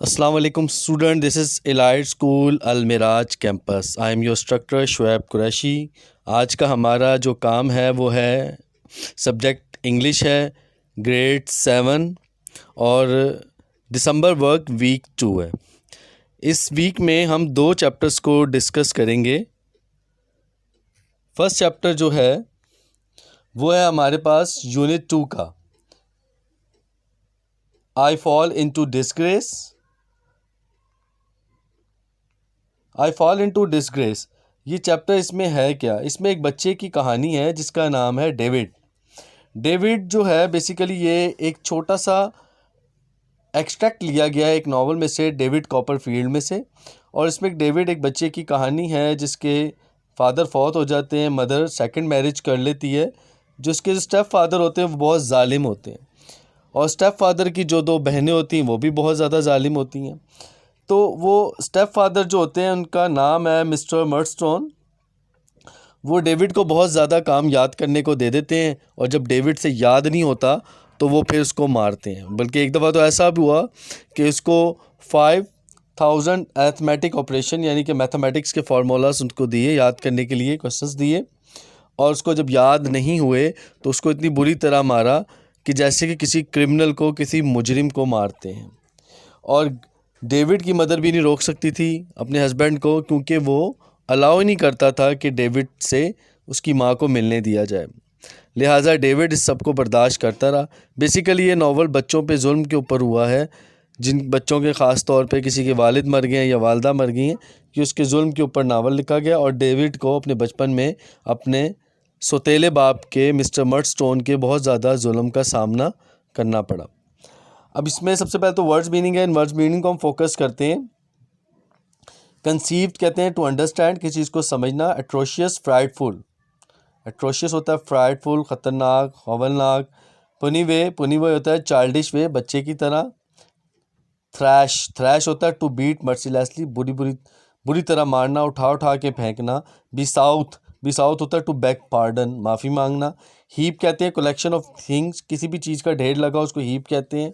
Assalamu alaikum student, this is Elite School Al Miraj campus. I am your instructor Shoaib Qureshi. आज का हमारा जो काम है वो है सब्जेक्ट इंग्लिश है, ग्रेड 7 और दिसंबर वर्क वीक 2 है। इस वीक में हम 2 चैप्टर्स को डिस्कस करेंगे। फर्स्ट चैप्टर जो है वो है हमारे पास यूनिट 2 का I fall into disgrace. I fall into disgrace ये चैप्टर इसमें है क्या? इसमें एक बच्चे की कहानी है जिसका नाम है डेविड। डेविड जो है बेसिकली ये एक छोटा सा एक्सट्रैक्ट लिया गया है एक नावल में से, डेविड कॉपरफील्ड में से। और इसमें डेविड एक बच्चे की कहानी है जिसके फादर फौत हो जाते हैं, मदर सेकंड मैरिज कर लेती है। जो उसके स्टेप फादर होते हैं वो बहुत जालिम होते हैं और स्टेप फादर की जो 2 बहनें होती हैं वो भी बहुत ज़्यादा जालिम होती हैं। तो वो स्टेप फादर जो होते हैं उनका नाम है मिस्टर मर्डस्टोन। वो डेविड को बहुत ज़्यादा काम याद करने को दे देते हैं और जब डेविड से याद नहीं होता तो वो फिर उसको मारते हैं। बल्कि एक दफ़ा तो ऐसा भी हुआ कि उसको 5000 अरिथमेटिक ऑपरेशन यानी कि मैथमेटिक्स के फार्मूलाज उनको दिए याद करने के लिए, क्वेश्चंस दिए, और उसको जब याद नहीं हुए तो उसको इतनी बुरी तरह मारा कि जैसे कि किसी क्रिमिनल को, किसी मुजरिम को मारते हैं। और डेविड की मदर भी नहीं रोक सकती थी अपने हस्बैंड को, क्योंकि वो अलाउ ही नहीं करता था कि डेविड से उसकी माँ को मिलने दिया जाए। लिहाजा डेविड इस सब को बर्दाश्त करता रहा। बेसिकली ये नावल बच्चों पे जुल्म के ऊपर हुआ है, जिन बच्चों के ख़ास तौर पे किसी के वालिद मर गए हैं या वालदा मर गई हैं, कि उसके जुल्म के ऊपर नावल लिखा गया। और डेविड को अपने बचपन में अपने सौतेले बाप के मिस्टर मर्डस्टोन के बहुत ज़्यादा जुल्म का सामना करना पड़ा। अब इसमें सबसे पहले तो वर्ड्स मीनिंग है। इन वर्ड्स मीनिंग को हम फोकस करते हैं। कंसीव्ड कहते हैं टू अंडरस्टैंड, किसी चीज़ को समझना। एट्रोशियस, फ्राइडफुल। एट्रोशियस होता है फ्राइडफुल, ख़तरनाक, हौलनाक। पुनीवे, पुनीवे होता है चाइल्डिश वे, बच्चे की तरह। थ्रैश, थ्रैश होता है टू बीट मर्सीलेसली, बुरी बुरी बुरी तरह मारना, उठा उठा के फेंकना। बी साउथ, बी साउथ होता है टू बैक पार्डन, माफ़ी मांगना। हीप कहते हैं कलेक्शन ऑफ थिंग्स, किसी भी चीज़ का ढेर लगा उसको हीप कहते हैं।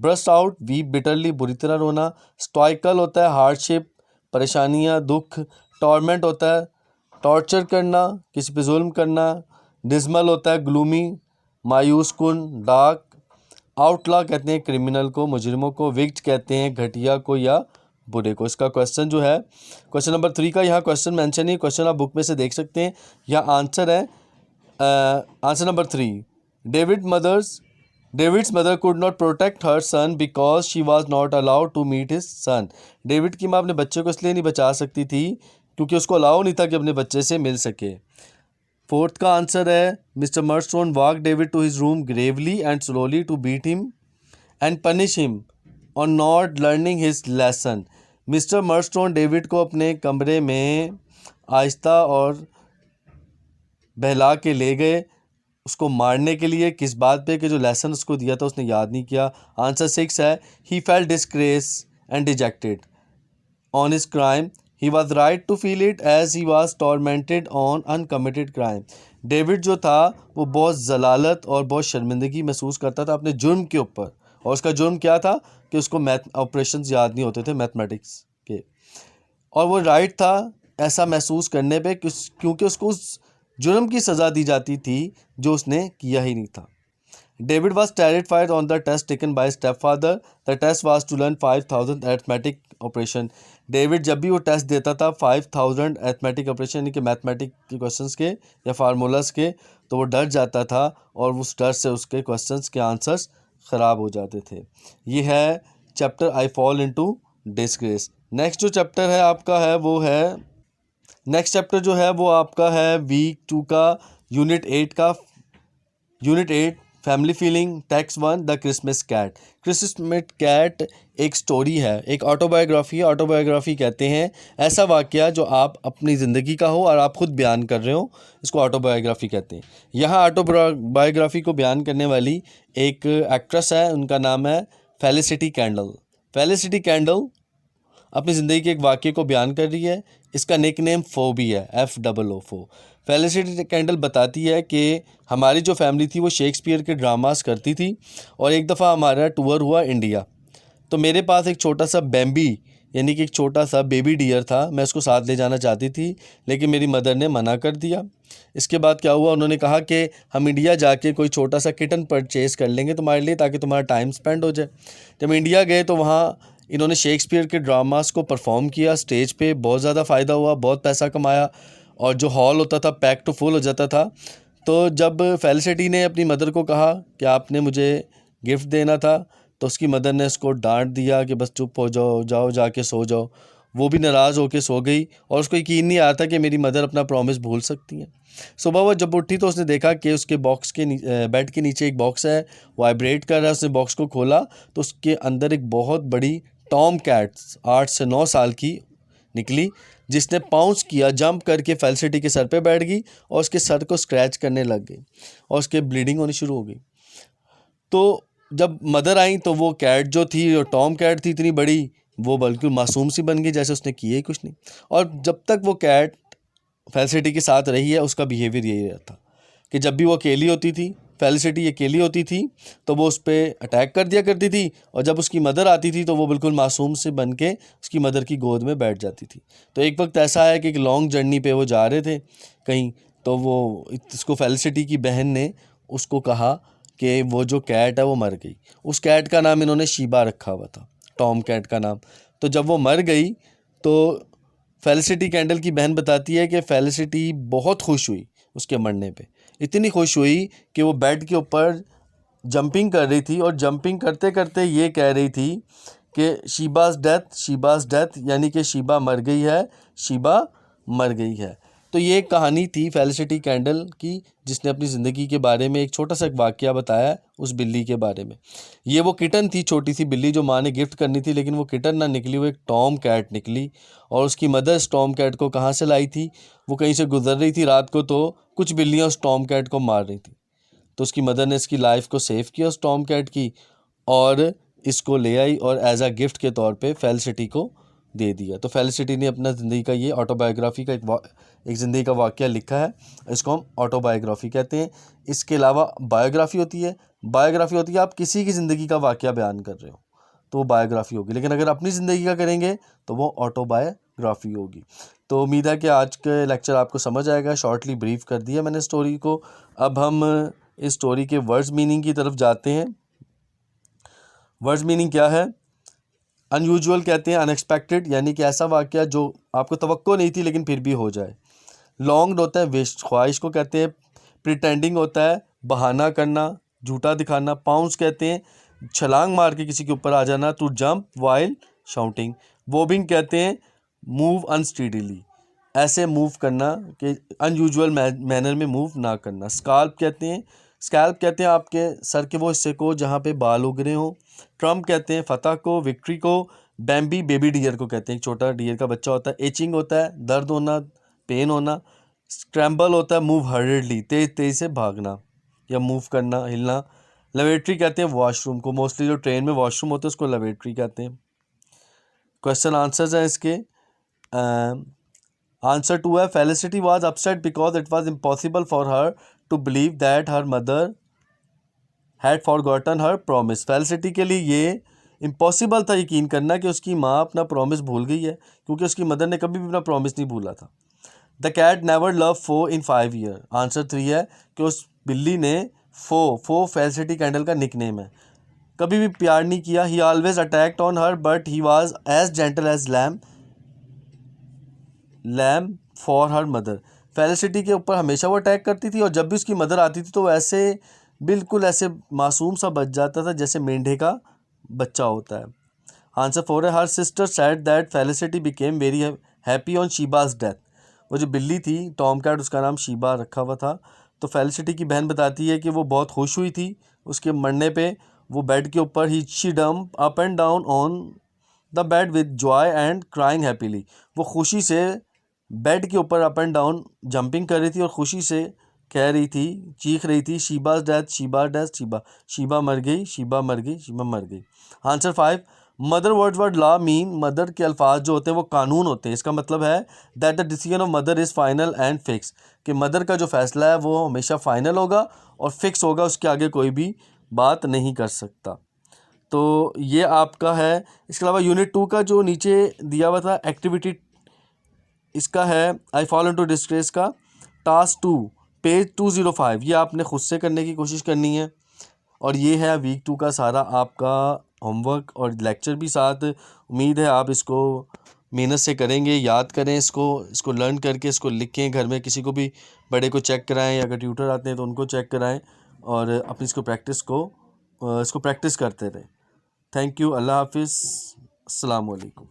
ब्रस्ट आउट, वीप बिटरली, बुरी तरह रोना। स्टॉइकल होता है हार्डशिप, परेशानियाँ, दुख। टॉर्मेंट होता है टॉर्चर करना, किसी पे जुल्म करना। डिज़मल होता है ग्लूमी, मायूस कुन, डार्क। आउटलॉ कहते हैं क्रिमिनल को, मुजरिमों को। विक्ट कहते हैं घटिया को या बुरे को। इसका क्वेश्चन जो है क्वेश्चन नंबर 3 का यहाँ क्वेश्चन मेंशन है, क्वेश्चन आप बुक में से देख सकते हैं। यहाँ आंसर है answer number 3। David's mother could not protect her son because she was not allowed to meet his son. David की माँ अपने बच्चे को इसलिए नहीं बचा सकती थी क्योंकि उसको अलाउ नहीं था कि अपने बच्चे से मिल सके। 4th का आंसर है Mr Murdstone walk David to his room gravely and slowly to beat him and punish him on not learning his lesson. Mr Murdstone David को अपने कमरे में आहिस्ता और बहला के ले गए उसको मारने के लिए। किस बात पे कि जो लेसन उसको दिया था उसने याद नहीं किया। आंसर 6 है he felt disgrace and dejected on his crime, he was right to feel it as he was tormented on uncommitted crime. David जो था वो बहुत जलालत और बहुत शर्मिंदगी महसूस करता था अपने जुर्म के ऊपर, और उसका जुर्म क्या था कि उसको मैथ ऑपरेशंस याद नहीं होते थे मैथमेटिक्स के, और वो राइट था ऐसा महसूस करने पे क्योंकि उसको उस जुर्म की सज़ा दी जाती थी जो उसने किया ही नहीं था। David was terrified on the test taken by his stepfather. The test was to learn 5000 arithmetic operation. David जब भी वो टेस्ट देता था 5000 अरिथमेटिक ऑपरेशन यानी कि मैथमेटिक के क्वेश्चंस के या फार्मूलाज के, तो वो डर जाता था और उस डर से उसके क्वेश्चंस के आंसर्स ख़राब हो जाते थे। ये है chapter I fall into disgrace. Next जो चैप्टर है आपका है वो है नेक्स्ट चैप्टर जो है वो आपका है वीक 2 का unit 8 family feeling. Text 1 the Christmas cat. Christmas cat एक स्टोरी है, एक ऑटोबायोग्राफी है। ऑटोबायोग्राफी कहते हैं ऐसा वाक़या जो आप अपनी ज़िंदगी का हो और आप खुद बयान कर रहे हो, इसको ऑटोबायोग्राफी कहते हैं। यहाँ ऑटोबायोग्राफी को बयान करने वाली एक एक्ट्रेस है, उनका नाम है फेलिसिटी कैंडल। फेलिसिटी कैंडल अपनी ज़िंदगी के एक वाक़ये को बयान कर रही है। इसका निक नेम फो भी है, FOO फो। फेलिसिटी कैंडल बताती है कि हमारी जो फैमिली थी वो शेक्सपियर के ड्रामास करती थी और एक दफ़ा हमारा टूर हुआ इंडिया। तो मेरे पास एक छोटा सा बैम्बी यानी कि एक छोटा सा बेबी डियर था, मैं उसको साथ ले जाना चाहती थी, लेकिन मेरी मदर ने मना कर दिया। इसके बाद क्या हुआ, उन्होंने कहा कि हम इंडिया जाके कोई छोटा सा किटन परचेज़ कर लेंगे तुम्हारे लिए, ताकि तुम्हारा टाइम स्पेंड हो जाए। जब इंडिया गए तो वहाँ इन्होंने शेक्सपियर के ड्रामास को परफॉर्म किया स्टेज पे, बहुत ज़्यादा फ़ायदा हुआ, बहुत पैसा कमाया, और जो हॉल होता था पैक टू फुल हो जाता था। तो जब फेलिसिटी ने अपनी मदर को कहा कि आपने मुझे गिफ्ट देना था, तो उसकी मदर ने उसको डांट दिया कि बस चुप हो जाओ, जाओ जाके सो जाओ। वो भी नाराज़ होकर सो गई, और उसको यकीन नहीं आता कि मेरी मदर अपना प्रॉमिस भूल सकती हैं। सुबह वो जब उठी तो उसने देखा कि उसके बॉक्स के बेड के नीचे एक बॉक्स है, वाइब्रेट कर रहा है। उसने बॉक्स को खोला तो उसके अंदर एक बहुत बड़ी टॉम कैट 8 से 9 साल की निकली, जिसने पाउंस किया, जंप करके फेलिसिटी के सर पे बैठ गई और उसके सर को स्क्रैच करने लग गई और उसके ब्लीडिंग होनी शुरू हो गई। तो जब मदर आई तो वो कैट जो थी, जो टॉम कैट थी इतनी बड़ी, वो बिल्कुल मासूम सी बन गई, जैसे उसने किया ही कुछ नहीं। और जब तक वो कैट फेलिसिटी के साथ रही है, उसका बिहेवियर यही रहता कि जब भी वो अकेली होती थी, फेलिसिटी अकेली होती थी, तो वो उस पर अटैक कर दिया करती थी, और जब उसकी मदर आती थी तो वो बिल्कुल मासूम से बन के उसकी मदर की गोद में बैठ जाती थी। तो एक वक्त ऐसा है कि एक लॉन्ग जर्नी पे वो जा रहे थे कहीं, तो वो इसको फेलिसिटी की बहन ने उसको कहा कि वो जो कैट है वो मर गई। उस कैट का नाम इन्होंने शीबा रखा हुआ था, टॉम कैट का नाम। तो जब वो मर गई तो फेलिसिटी कैंडल की बहन बताती है कि फेलिसिटी बहुत खुश हुई उसके मरने पे, इतनी खुश हुई कि वो बेड के ऊपर जंपिंग कर रही थी, और जंपिंग करते करते ये कह रही थी कि शीबाज डेथ, शीबाज डेथ, यानी कि शीबा मर गई है, शीबा मर गई है। तो ये एक कहानी थी फेलिसिटी कैंडल की, जिसने अपनी ज़िंदगी के बारे में एक छोटा सा वाक़या बताया उस बिल्ली के बारे में। ये वो किटन थी, छोटी सी बिल्ली जो माँ ने गिफ्ट करनी थी, लेकिन वो किटन ना निकली, वो एक टॉम कैट निकली। और उसकी मदर इस टॉम कैट को कहाँ से लाई थी, वो कहीं से गुजर रही थी रात को, तो कुछ बिल्लियाँ उस टॉम कैट को मार रही थी। तो उसकी मदर ने इसकी लाइफ को सेव किया उस टॉम कैट की, और इसको ले आई और एज अ गिफ्ट के तौर पे फेलिसिटी को दे दिया। तो फेलिसिटी ने अपना ज़िंदगी का ये ऑटोबायोग्राफी का एक ज़िंदगी का वाक़या लिखा है, इसको हम ऑटोबायोग्राफी कहते हैं। इसके अलावा बायोग्राफी होती है, बायोग्राफी होती है आप किसी की ज़िंदगी का वाक़या बयान कर रहे हो तो वो बायोग्राफी होगी, लेकिन अगर अपनी ज़िंदगी का करेंगे तो वो ऑटोबायोग्राफी होगी। तो उम्मीद है कि आज के लेक्चर आपको समझ आएगा। शॉर्टली ब्रीफ कर दिया मैंने स्टोरी को। अब हम इस स्टोरी के वर्ड्स मीनिंग की तरफ जाते हैं। वर्ड्स मीनिंग क्या है? अनयूजुअल कहते हैं अनएक्सपेक्टेड, यानी कि ऐसा वाक़या जो आपको तवक्को नहीं थी लेकिन फिर भी हो जाए। लॉन्ग्ड होता है विश, ख्वाहिश को कहते हैं। प्रिटेंडिंग होता है बहाना करना, झूठा दिखाना। पाउंस कहते हैं छलांग मार के किसी के ऊपर आ जाना, टू जंप वाइल शाउटिंग। वोबिंग कहते हैं मूव अनस्टीडीली, ऐसे मूव करना कि अनयूजुअल मैनर में मूव ना करना। स्कैल्प कहते हैं आपके सर के वो हिस्से को जहाँ पे बाल उग रहे हों। ट्रम्प कहते हैं फतह को, विक्ट्री को। बैम्बी बेबी डियर को कहते हैं, एक छोटा डियर का बच्चा होता है। एचिंग होता है दर्द होना, पेन होना। स्क्रैम्बल होता है मूव हर्रिडली, तेज तेज से भागना या मूव करना, हिलना। लेवेटरी कहते हैं वॉशरूम को, मोस्टली जो ट्रेन में वॉशरूम होते हैं उसको लेवेटरी कहते हैं। क्वेश्चन आंसर्स हैं इसके। आंसर 2 है Felicity was upset because it was impossible for her to believe that her mother had forgotten her promise. Felicity के लिए ये इम्पॉसिबल था यकीन करना कि उसकी माँ अपना प्रॉमिस भूल गई है, क्योंकि उसकी मदर ने कभी भी अपना प्रॉमिस नहीं भूला था। The cat never love Pho in 5 year. Answer 3 है कि उस बिल्ली ने फो फेलिसिटी कैंडल का निकनेम है, कभी भी प्यार नहीं किया। He always attacked on her but he was as gentle as lamb for her mother. Felicity के ऊपर हमेशा वो अटैक करती थी, और जब भी उसकी मदर आती थी तो वो ऐसे बिल्कुल ऐसे मासूम सा बच जाता था जैसे मेंढे का बच्चा होता है। आंसर 4 है her sister said that Felicity became very happy on Sheba's death. वो जो बिल्ली थी टॉम कैट, उसका नाम शीबा रखा हुआ था। तो फेलिसिटी की बहन बताती है कि वो बहुत खुश हुई थी उसके मरने पे। वो बेड के ऊपर she jumped up and down on the bed with joy and crying happily. वो खुशी से बेड के ऊपर अप एंड डाउन जंपिंग कर रही थी और खुशी से कह रही थी, चीख रही थी, शीबाज डेथ, शीबा डेथ, शीबा, शीबा मर गई, शीबा मर गई, शीबा मर गई। Answer 5 mother word law mean, mother के अल्फाज जो होते हैं वो कानून होते हैं। इसका मतलब है that the decision of mother is final and fix, कि मदर का जो फैसला है वो हमेशा फाइनल होगा और फिक्स होगा, उसके आगे कोई भी बात नहीं कर सकता। तो ये आपका है। इसके अलावा यूनिट 2 का जो नीचे दिया हुआ था एक्टिविटी, इसका है आई फॉल इनटू डिस्ग्रेस का टास्क 2 पेज 205। ये आपने खुद से करने की कोशिश करनी है। और ये है वीक 2 का सारा आपका होमवर्क और लेक्चर भी साथ। उम्मीद है आप इसको मेहनत से करेंगे, याद करें इसको लर्न करके इसको लिखें, घर में किसी को भी बड़े को चेक कराएं, या अगर ट्यूटर आते हैं तो उनको चेक कराएं, और अपनी इसको प्रैक्टिस करते रहें। Thank you. अल्लाह हाफिज़। अस्सलाम वालेकुम।